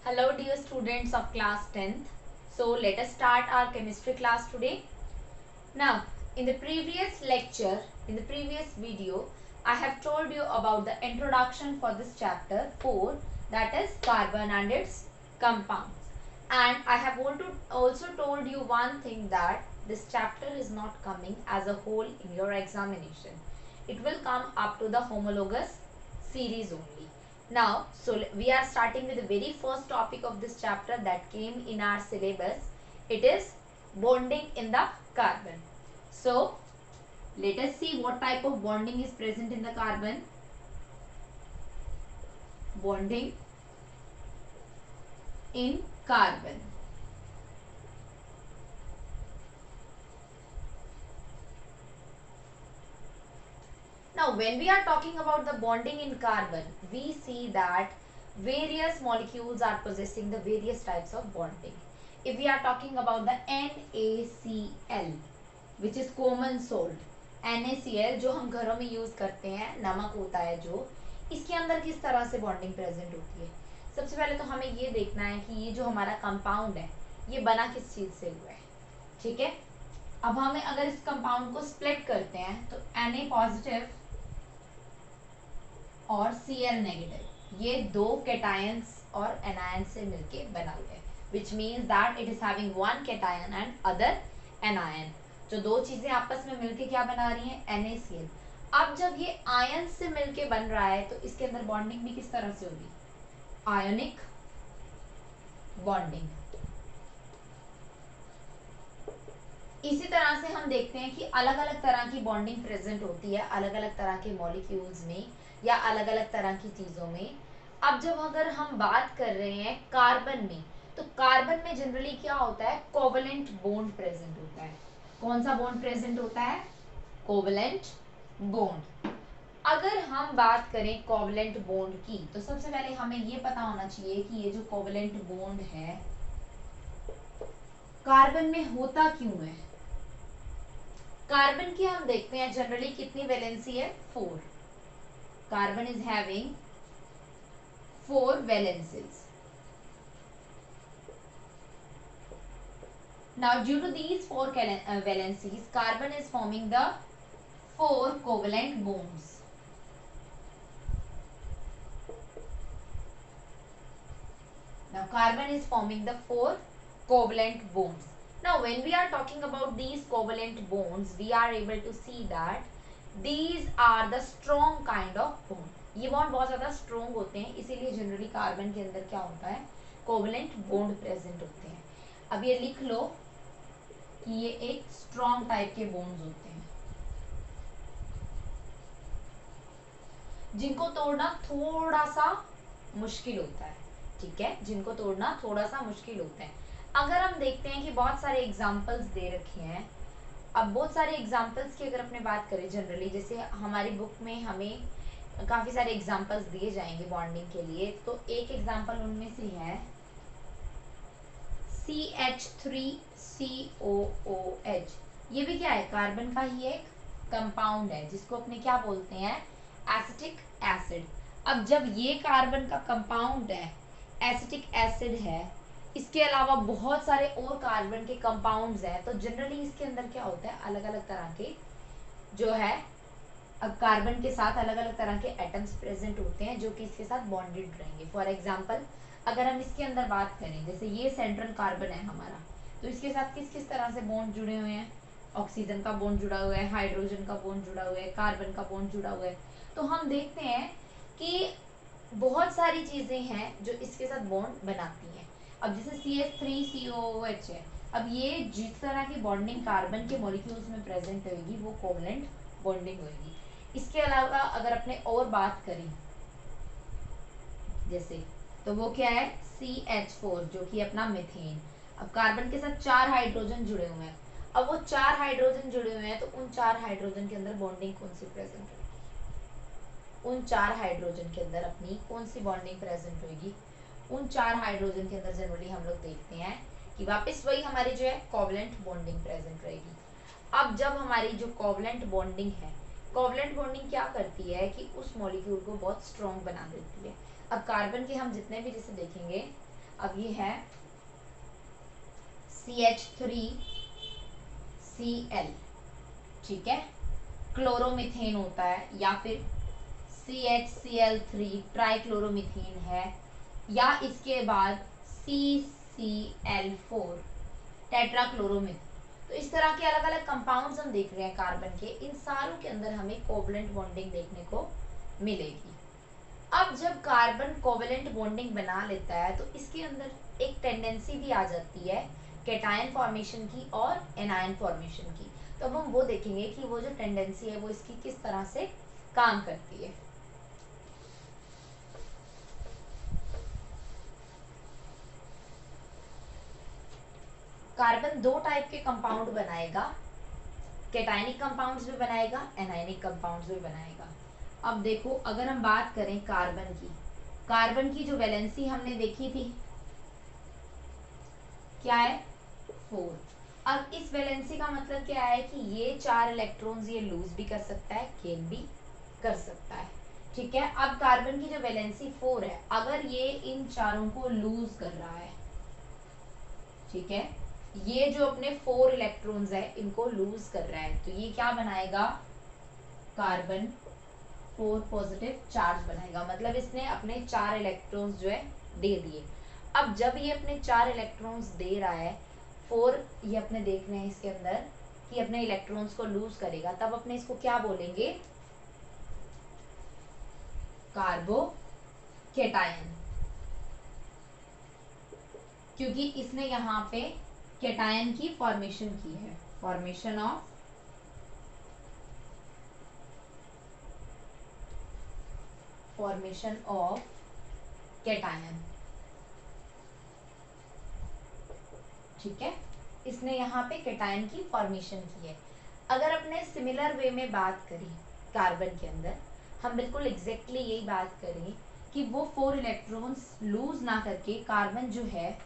Hello dear students of class 10th. So let us start our chemistry class today. Now in the previous lecture, in the previous video, I have told you about the introduction for this chapter 4, that is carbon and its compounds. And I have also told you one thing, that this chapter is not coming as a whole in your examination. It will come up to the homologous series only. Now, so we are starting with the very first topic of this chapter that came in our syllabus. It is bonding in the carbon. So, let us see what type of bonding is present in the carbon. Bonding in carbon. Now, when we are talking about the bonding in carbon, we see that various molecules are possessing the various types of bonding. If we are talking about the NaCl, which is common salt, NaCl जो हम घरों में use करते हैं, नमक होता है जो, इसके अंदर किस तरह से बॉन्डिंग प्रेजेंट होती है? सबसे पहले तो हमें ये देखना है कि ये जो हमारा कंपाउंड है ये बना किस चीज से हुआ है. ठीक है, अब हमें अगर इस कंपाउंड को स्प्लिट करते हैं तो Na पॉजिटिव और Cl नेगेटिव, ये दो कैटायंस और एनायन से मिलके बना हुआ है, which means that it is having one cation and other anion. जो दो चीजें आपस में मिलके क्या बना रही हैं? NaCl. अब जब ये आयन से मिलके बन रहा है तो इसके अंदर बॉन्डिंग भी किस तरह से होगी? Ionic bonding. इसी तरह से हम देखते हैं कि अलग अलग तरह की बॉन्डिंग प्रेजेंट होती है अलग अलग तरह के मॉलिक्यूल्स में या अलग अलग तरह की चीजों में. अब जब अगर हम बात कर रहे हैं कार्बन में, तो कार्बन में जनरली क्या होता है? कोवलेंट बॉन्ड प्रेजेंट होता है. कौन सा बॉन्ड प्रेजेंट होता है? Covalent bond. अगर हम बात करें कोवलेंट बॉन्ड की, तो सबसे पहले हमें ये पता होना चाहिए कि ये जो कोवलेंट बॉन्ड है कार्बन में होता क्यों है. कार्बन की हम देखते हैं जनरली कितनी वैलेंसी है? 4. Carbon is having 4 valencies. Now due to these 4 valencies, carbon is forming the 4 covalent bonds. Now carbon is forming the 4 covalent bonds. Now when we are talking about these covalent bonds, we are able to see that these are the strong kind of bond. ये bond बहुत ज्यादा strong होते हैं, इसीलिए generally carbon के अंदर क्या होता है? कोवलेंट बॉन्ड प्रेजेंट होते हैं. अब ये लिख लो कि ये एक स्ट्रॉन्ग टाइप के बॉन्ड्स होते हैं जिनको तोड़ना थोड़ा सा मुश्किल होता है. ठीक है, जिनको तोड़ना थोड़ा सा मुश्किल होता है. अगर हम देखते हैं कि बहुत सारे एग्जाम्पल्स दे रखे हैं, अब बहुत सारे एग्जाम्पल्स की अगर अपने बात करें जनरली, जैसे हमारी बुक में हमें काफी सारे एग्जाम्पल्स दिए जाएंगे बॉन्डिंग के लिए, तो एक एग्जाम्पल उनमें से है CH3COOH. ये भी क्या है? कार्बन का ही एक कंपाउंड है जिसको अपने क्या बोलते हैं? Acetic acid. अब जब ये कार्बन का कंपाउंड है, एसिटिक एसिड है, इसके अलावा बहुत सारे और कार्बन के कंपाउंड्स हैं, तो जनरली इसके अंदर क्या होता है? अलग अलग तरह के जो है, अब कार्बन के साथ अलग अलग तरह के एटम्स प्रेजेंट होते हैं जो कि इसके साथ बॉन्डेड रहेंगे. फॉर एग्जांपल अगर हम इसके अंदर बात करें, जैसे ये सेंट्रल कार्बन है हमारा, तो इसके साथ किस किस तरह से बॉन्ड जुड़े हुए हैं? ऑक्सीजन का बॉन्ड जुड़ा हुआ है, हाइड्रोजन का बॉन्ड जुड़ा हुआ है, कार्बन का बॉन्ड जुड़ा हुआ है. तो हम देखते हैं कि बहुत सारी चीजें हैं जो इसके साथ बॉन्ड बनाती हैं. अब जैसे CH3COOH है, अब ये जिस तरह की बॉन्डिंग कार्बन के मॉलिक्यूल्स में प्रेजेंट होगी वो कोवलेंट बॉन्डिंग होगी. इसके अलावा अगर अपने और बात करें जैसे, तो वो क्या है? CH4 जो कि अपना मीथेन. अब कार्बन के साथ 4 हाइड्रोजन जुड़े हुए हैं. अब वो 4 हाइड्रोजन जुड़े हुए हैं, तो उन 4 हाइड्रोजन के अंदर बॉन्डिंग कौन सी प्रेजेंट होगी? उन 4 हाइड्रोजन के अंदर अपनी कौन सी बॉन्डिंग प्रेजेंट होगी? उन 4 हाइड्रोजन के अंदर जनरली हम लोग देखते हैं कि वापस वही हमारी जो है कोवलेंट बॉन्डिंग प्रेजेंट रहेगी. अब जब हमारी जो कोवलेंट बॉन्डिंग है, कोवलेंट बॉन्डिंग क्या करती है कि उस मॉलिक्यूल को बहुत स्ट्रॉन्ग बना देती है. अब कार्बन के हम जितने भी जैसे देखेंगे, अब ये है CH3Cl, ठीक है, क्लोरोमीथेन होता है, या फिर CHCl3 ट्राइक्लोरोमीथेन है, या इसके बाद CCl4 टेट्राक्लोरोमीथेन। तो इस तरह के अलग अलग कंपाउंड्स हम देख रहे हैं कार्बन के, इन सारों के अंदर हमें कोवलेंट बॉन्डिंग देखने को मिलेगी। अब जब कार्बन कोवलेंट बॉन्डिंग बना लेता है तो इसके अंदर एक टेंडेंसी भी आ जाती है कैटायन फॉर्मेशन की और एनायन फॉर्मेशन की। तो अब हम वो देखेंगे कि वो जो टेंडेंसी है वो इसकी किस तरह से काम करती है। कार्बन दो टाइप के कंपाउंड बनाएगा, कैटायनिक कंपाउंड्स भी बनाएगा, एनायनिक कंपाउंड्स भी बनाएगा। अब देखो अगर हम बात करें कार्बन की जो वैलेंसी हमने देखी थी क्या है 4। अब इस वैलेंसी का मतलब क्या है कि ये 4 इलेक्ट्रॉन्स ये लूज भी कर सकता है, गेन भी कर सकता है, ठीक है। अब कार्बन की जो वैलेंसी 4 है, अगर ये इन चारों को लूज कर रहा है, ठीक है, ये जो अपने 4 इलेक्ट्रॉन्स है इनको लूज कर रहा है, तो ये क्या बनाएगा, कार्बन 4 पॉजिटिव चार्ज बनाएगा। मतलब इसने अपने 4 इलेक्ट्रॉन्स जो है दे दिए। अब जब ये अपने 4 इलेक्ट्रॉन्स दे रहा है, 4 ये अपने देख रहे हैं इसके अंदर कि अपने इलेक्ट्रॉन्स को लूज करेगा, तब अपने इसको क्या बोलेंगे, कार्बोकेटायन, क्योंकि इसने यहाँ पे कैटायन की फॉर्मेशन की है, फॉर्मेशन ऑफ कैटायन, ठीक है, इसने यहाँ पे कैटायन की फॉर्मेशन की है। अगर अपने सिमिलर वे में बात करें कार्बन के अंदर, हम बिल्कुल एग्जैक्टली यही बात करें कि वो 4 इलेक्ट्रॉन्स लूज ना करके कार्बन जो है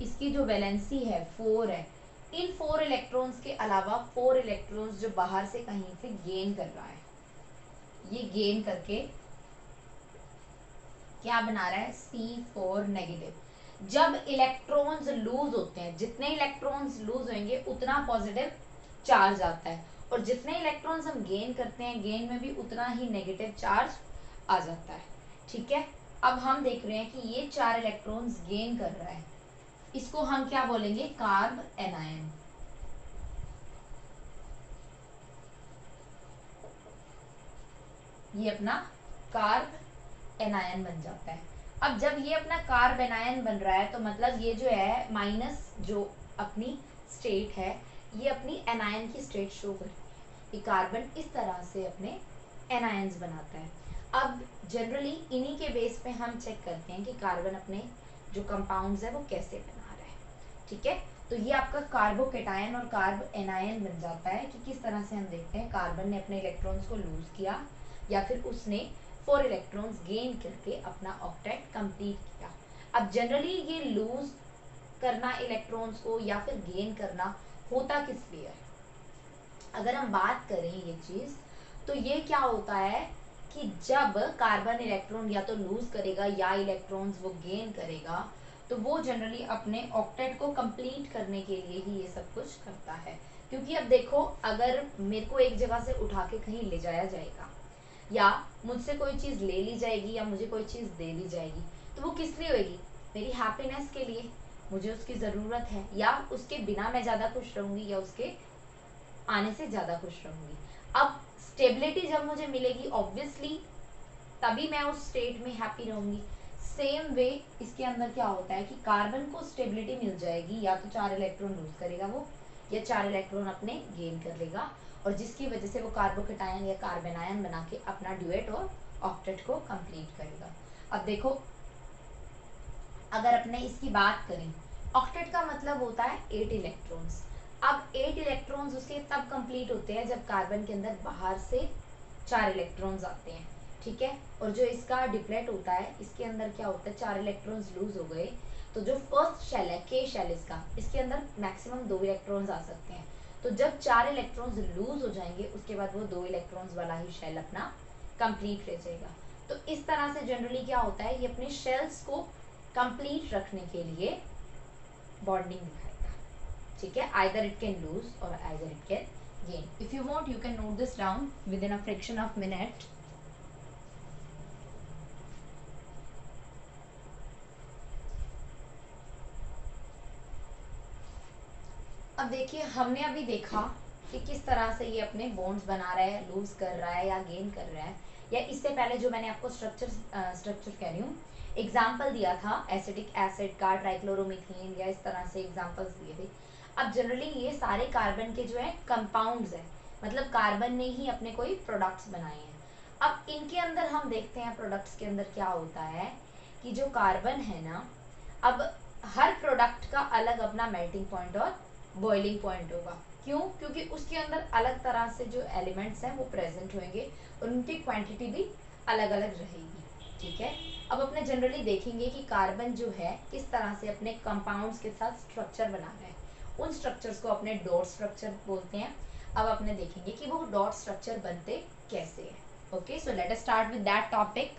इसकी जो वैलेंसी है 4 है, इन 4 इलेक्ट्रॉन्स के अलावा 4 इलेक्ट्रॉन्स जो बाहर से कहीं से गेन कर रहा है, ये गेन करके क्या बना रहा है, C4 नेगेटिव। जब इलेक्ट्रॉन्स लूज होते हैं, जितने इलेक्ट्रॉन्स लूज होंगे उतना पॉजिटिव चार्ज आता है, और जितने इलेक्ट्रॉन्स हम गेन करते हैं, गेन में भी उतना ही नेगेटिव चार्ज आ जाता है, ठीक है। अब हम देख रहे हैं कि ये 4 इलेक्ट्रॉन्स गेन कर रहा है, इसको हम क्या बोलेंगे, कार्ब एनायन। ये अपना कार्ब एनायन बन जाता है। अब जब ये अपना कार्ब एनायन बन रहा है तो मतलब ये जो है माइनस जो अपनी स्टेट है, ये अपनी एनायन की स्टेट शो कर रही है कि कार्बन इस तरह से अपने एनायंस बनाता है। अब जनरली इन्हीं के बेस पे हम चेक करते हैं कि कार्बन अपने जो कंपाउंड्स है वो कैसे बना रहा है, ठीक है। तो ये आपका कार्बोकेटायन और कार्ब एनायन बन जाता है कि किस तरह से हम देखते हैं कार्बन ने अपने इलेक्ट्रॉन्स को लूज किया या फिर उसने 4 इलेक्ट्रॉन्स गेन करके अपना ऑक्टेट कंप्लीट किया। अब जनरली ये लूज करना इलेक्ट्रॉन्स को या फिर गेन करना होता किस लिए है, अगर हम बात करें ये चीज, तो ये क्या होता है कि जब कार्बन इलेक्ट्रॉन या तो लूज करेगा या इलेक्ट्रॉन्स वो गेन करेगा, तो वो जनरली अपने ऑक्टेट को कंप्लीट करने के लिए ही ये सब कुछ करता है। क्योंकि अब देखो अगर मेरे को एक जगह से उठा के कहीं ले जाया जाएगा या मुझसे कोई चीज ले ली जाएगी या मुझे कोई चीज दे दी जाएगी, तो वो किस लिए होगी, मेरी हैप्पीनेस के लिए, मुझे उसकी जरूरत है, या उसके बिना मैं ज्यादा खुश रहूंगी या उसके आने से ज्यादा खुश रहूंगी। अब स्टेबिलिटी जब मुझे मिलेगी ऑब्वियसली तभी मैं उस स्टेट में हैप्पी रहूंगी। सेम वे इसके अंदर क्या होता है कि कार्बन को स्टेबिलिटी मिल जाएगी, या तो 4 इलेक्ट्रॉन लूज करेगा वो, या 4 इलेक्ट्रॉन अपने गेन कर लेगा, और जिसकी वजह से वो कार्बोकेटायन या कार्बेनायन बना के अपना ड्यूएट और ऑक्टेट को कंप्लीट करेगा। अब देखो अगर अपने इसकी बात करें, ऑक्टेट का मतलब होता है 8 इलेक्ट्रॉन्स। अब 8 इलेक्ट्रॉन्स उसके तब कंप्लीट होते हैं जब कार्बन के अंदर बाहर से 4 इलेक्ट्रॉन्स आते हैं, ठीक है। और जो इसका डिप्लेट होता है, इसके अंदर क्या होता है, 4 इलेक्ट्रॉन्स लूज हो गए, तो जो फर्स्ट शेल है के शेल इसके अंदर मैक्सिमम 2 इलेक्ट्रॉन्स आ सकते हैं। तो जब 4 इलेक्ट्रॉन्स लूज हो जाएंगे उसके बाद वो 2 इलेक्ट्रॉन्स वाला ही शेल अपना कंप्लीट रह जाएगा। तो इस तरह से जनरली क्या होता है, ये अपने शेल्स को कंप्लीट रखने के लिए बॉन्डिंग दिखाएगा, ठीक है। आइदर इट कैन लूज और either it can gain. If you want you can note this down with in a fraction of minute. अब देखिए, हमने अभी देखा कि किस तरह से ये अपने बॉन्ड्स बना रहा है, लूज कर रहा है या गेन कर रहा है। या इससे पहले जो मैंने आपको स्ट्रक्चर कह रही हूँ, एग्जाम्पल दिया था एसिटिक एसिड का, ट्राइक्लोरोमीथेन, या इस तरह से एग्जाम्पल्स दिए थे। अब जनरली ये सारे कार्बन के जो है कंपाउंड्स है, मतलब कार्बन ने ही अपने कोई प्रोडक्ट्स बनाए हैं। अब इनके अंदर हम देखते हैं प्रोडक्ट्स के अंदर क्या होता है कि जो कार्बन है ना, अब हर प्रोडक्ट का अलग अपना मेल्टिंग पॉइंट और बॉइलिंग पॉइंट होगा। क्यों? क्योंकि उसके अंदर अलग तरह से जो एलिमेंट्स हैं वो प्रेजेंट होंगे और उनकी क्वांटिटी भी अलग अलग रहेगी, ठीक है। अब अपने जनरली देखेंगे कि कार्बन जो है किस तरह से अपने कंपाउंड्स के साथ स्ट्रक्चर बना रहा है। उन स्ट्रक्चर्स को अपने डॉट स्ट्रक्चर बोलते हैं। अब अपने देखेंगे कि वो डॉट स्ट्रक्चर बनते कैसे हैं। Okay, so let us start with that topic.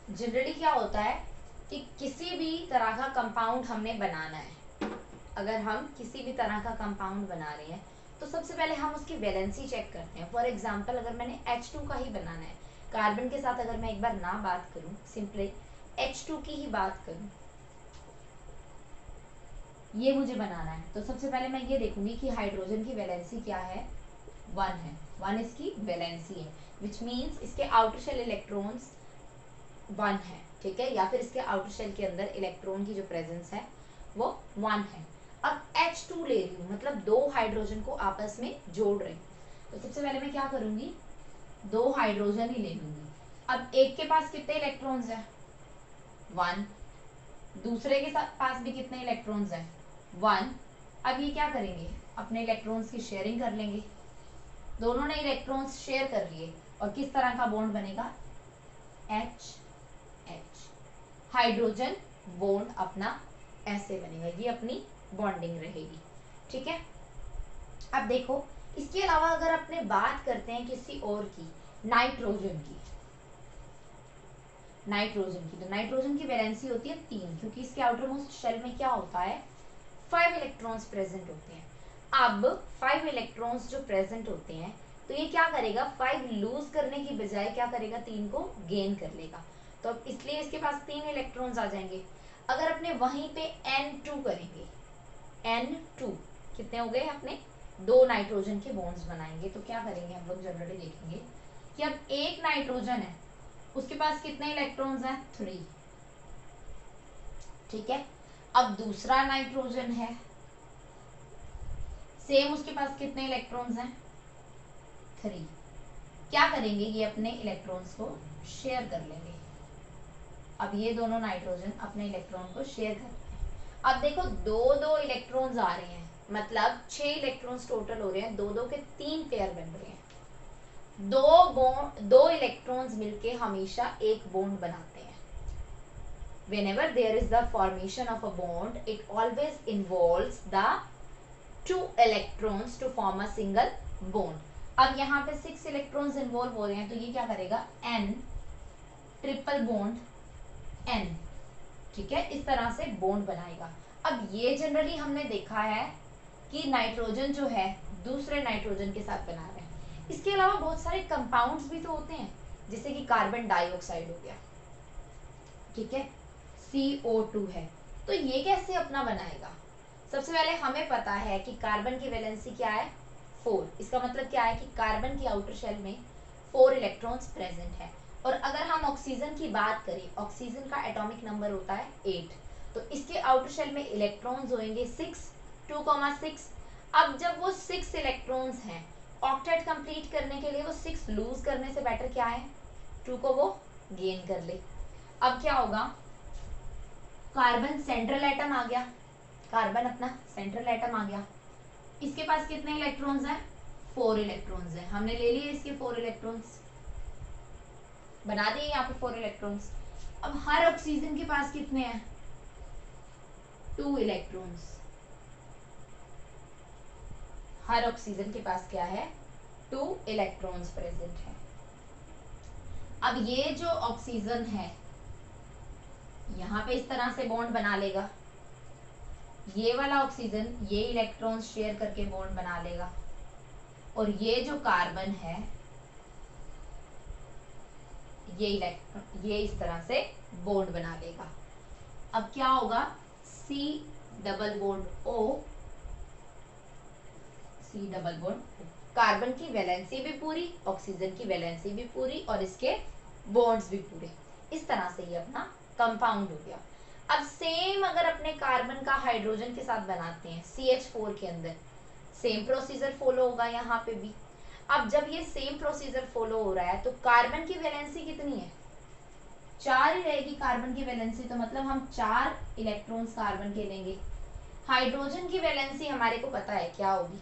Generally क्या होता है कि किसी भी तरह का कंपाउंड हमने बनाना है, अगर हम किसी भी तरह का कंपाउंड बना रहे हैं तो सबसे पहले हम उसकी वैलेंसी चेक करते हैं। फॉर एग्जांपल, अगर मैंने H2 का ही बनाना है, कार्बन के साथ अगर मैं एक बार ना बात करूं, सिंपली H2 की ही बात करूं, ये मुझे बनाना है, तो सबसे पहले मैं ये देखूंगी कि हाइड्रोजन की वैलेंसी क्या है, 1 है। 1 इसकी वैलेंसी है, विच मीन्स इसके आउटर शेल इलेक्ट्रॉन्स 1 है, ठीक है। या फिर इसके आउटर शेल के अंदर इलेक्ट्रॉन की जो प्रेजेंस है वो 1 है। अब H2 ले रही हूँ, मतलब 2 हाइड्रोजन को आपस में जोड़ रही हूँ, तो सबसे पहले मैं क्या करूंगी, 2 हाइड्रोजन ही ले लूंगी। अब एक के पास कितने इलेक्ट्रॉन्स है, 1, दूसरे के पास भी कितने इलेक्ट्रॉन्स है, 1। अब ये क्या करेंगे, अपने इलेक्ट्रॉन्स की शेयरिंग कर लेंगे। दोनों ने इलेक्ट्रॉन्स शेयर कर लिए और किस तरह का बॉन्ड बनेगा, H हाइड्रोजन बॉन्ड अपना ऐसे बनेगा, ये अपनी बॉन्डिंग रहेगी, ठीक है। अब देखो, इसके अलावा अगर अपने बात करते हैं किसी और की, नाइट्रोजन की, तो नाइट्रोजन की वैलेंसी होती है 3, क्योंकि इसके आउटर मोस्ट शेल में क्या होता है, 5 इलेक्ट्रॉन्स प्रेजेंट होते हैं। अब 5 इलेक्ट्रॉन्स जो प्रेजेंट होते हैं, तो ये क्या करेगा, 5 लूज करने की बजाय क्या करेगा, 3 को गेन कर लेगा। तो अब इसलिए इसके पास 3 इलेक्ट्रॉन्स आ जाएंगे। अगर अपने वहीं पे N2 करेंगे, N2 कितने हो गए, अपने 2 नाइट्रोजन के बॉन्ड्स बनाएंगे, तो क्या करेंगे हम लोग जनरली देखेंगे कि अब एक नाइट्रोजन है, उसके पास कितने इलेक्ट्रॉन्स हैं, 3, ठीक है। अब दूसरा नाइट्रोजन है, सेम, उसके पास कितने इलेक्ट्रॉन्स हैं, 3। क्या करेंगे, ये अपने इलेक्ट्रॉन्स को शेयर कर लेंगे। अब ये दोनों नाइट्रोजन अपने इलेक्ट्रॉन को शेयर कर रहे हैं। अब देखो, 2-2 इलेक्ट्रॉन्स आ रहे हैं, मतलब 6 इलेक्ट्रॉन्स टोटल हो रहे हैं, 2-2 के 3 पेयर बन रहे हैं। दो इलेक्ट्रॉन्स मिलके हमेशा एक बॉन्ड बनाते हैं। Whenever there is the formation of a bond, it always involves the 2 electrons to form a single bond. अब यहाँ पे 6 इलेक्ट्रॉन्स इन्वॉल्व हो रहे हैं, तो ये क्या करेगा, N ट्रिपल बॉन्ड N, ठीक है, इस तरह से बॉन्ड बनाएगा। अब ये जनरली हमने देखा है कि नाइट्रोजन जो है दूसरे नाइट्रोजन के साथ बना रहे हैं। इसके अलावा बहुत सारे कंपाउंड्स भी तो होते हैं, जैसे कि कार्बन डाइऑक्साइड हो गया, ठीक है, CO2 है, तो ये कैसे अपना बनाएगा। सबसे पहले हमें पता है कि कार्बन की वैलेंसी क्या है, 4। इसका मतलब क्या है कि कार्बन की आउटर शेल में 4 इलेक्ट्रॉन्स प्रेजेंट है। और अगर हम ऑक्सीजन की बात करें, ऑक्सीजन का एटॉमिक नंबर होता है 8, तो इसके आउटर शेल में इलेक्ट्रॉन्स होंगे 6, 2,6। अब जब वो 6 इलेक्ट्रॉन्स हैं, ऑक्टेट कंप्लीट करने के लिए वो 6 लूज करने से बेटर क्या है, 2 को वो गेन कर ले। अब क्या होगा, कार्बन सेंट्रल एटम आ गया, कार्बन अपना सेंट्रल एटम आ गया, इसके पास कितने इलेक्ट्रॉन्स हैं, 4 इलेक्ट्रॉन्स हैं। हमने ले लिए इसके 4 इलेक्ट्रॉन्स, बना दिए यहाँ पे 4 इलेक्ट्रॉन्स। अब हर ऑक्सीजन के पास कितने हैं, 2 इलेक्ट्रॉन्स। हर ऑक्सीजन के पास क्या है, 2 इलेक्ट्रॉन्स प्रेजेंट है। अब ये जो ऑक्सीजन है यहाँ पे इस तरह से बॉन्ड बना लेगा, ये वाला ऑक्सीजन ये इलेक्ट्रॉन शेयर करके बॉन्ड बना लेगा, और ये जो कार्बन है ये इलेक्ट्रॉन ये इस तरह से बॉन्ड बना लेगा। अब क्या होगा, C double bond O, C double bond, carbon की वैलेंसी भी पूरी, ऑक्सीजन की वैलेंसी भी पूरी, और इसके बॉन्ड्स भी पूरे। इस तरह से ये अपना कंपाउंड हो गया। अब सेम अगर अपने कार्बन का हाइड्रोजन के साथ बनाते हैं CH4 के अंदर, सेम प्रोसीजर फॉलो होगा यहाँ पे भी। अब जब ये सेम प्रोसीजर फॉलो हो रहा है तो कार्बन की वैलेंसी कितनी है, 4 ही रहेगी कार्बन की वैलेंसी, तो मतलब हम 4 इलेक्ट्रॉन्स कार्बन के लेंगे। हाइड्रोजन की वैलेंसी हमारे को पता है क्या होगी,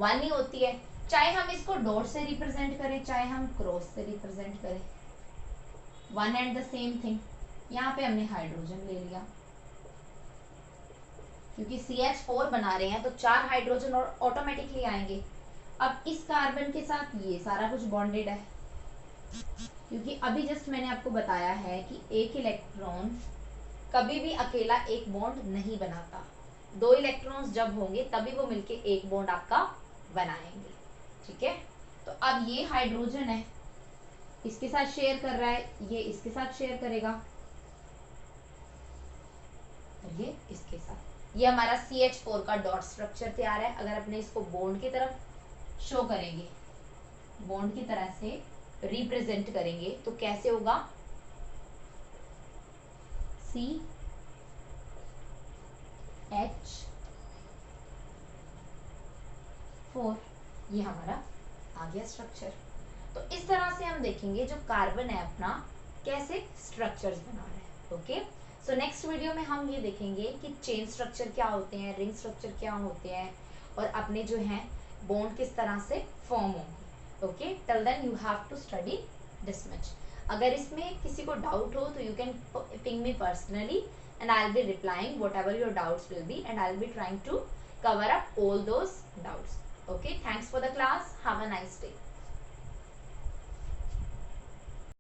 1 ही होती है, चाहे हम इसको डॉट से रिप्रेजेंट करें चाहे हम क्रॉस से रिप्रेजेंट करें, one and the same thing. यहाँ पे हमने हाइड्रोजन ले लिया, क्योंकि CH4 बना रहे हैं तो 4 हाइड्रोजन और ऑटोमेटिकली आएंगे। अब इस कार्बन के साथ ये सारा कुछ बॉन्डेड है, क्योंकि अभी जस्ट मैंने आपको बताया है कि एक इलेक्ट्रॉन कभी भी अकेला एक बॉन्ड नहीं बनाता, 2 इलेक्ट्रॉन्स जब होंगे तभी वो मिलके एक बॉन्ड आपका बनाएंगे। ठीक है, तो अब ये हाइड्रोजन है, इसके साथ शेयर कर रहा है, ये इसके साथ शेयर करेगा, और ये इसके साथ। ये हमारा CH4 का डॉट स्ट्रक्चर तैयार है। अगर अपने इसको बॉन्ड की तरफ शो करेंगे, बॉन्ड की तरह से रिप्रेजेंट करेंगे तो कैसे होगा, CH4, ये हमारा आ गया स्ट्रक्चर। तो इस तरह से हम देखेंगे जो कार्बन है अपना कैसे स्ट्रक्चर्स बना रहा है। ओके, सो नेक्स्ट वीडियो में हम ये देखेंगे कि चेन स्ट्रक्चर क्या होते हैं, रिंग स्ट्रक्चर क्या होते हैं, और अपने जो हैं बॉन्ड किस तरह से फॉर्म होंगे। Okay, till then you have to study this much. अगर इसमें किसी को डाउट हो तो you can ping me personally and I will be replying whatever your doubts will be, and I will be trying to cover up all those doubts. Okay, thanks for the class. Have a nice day.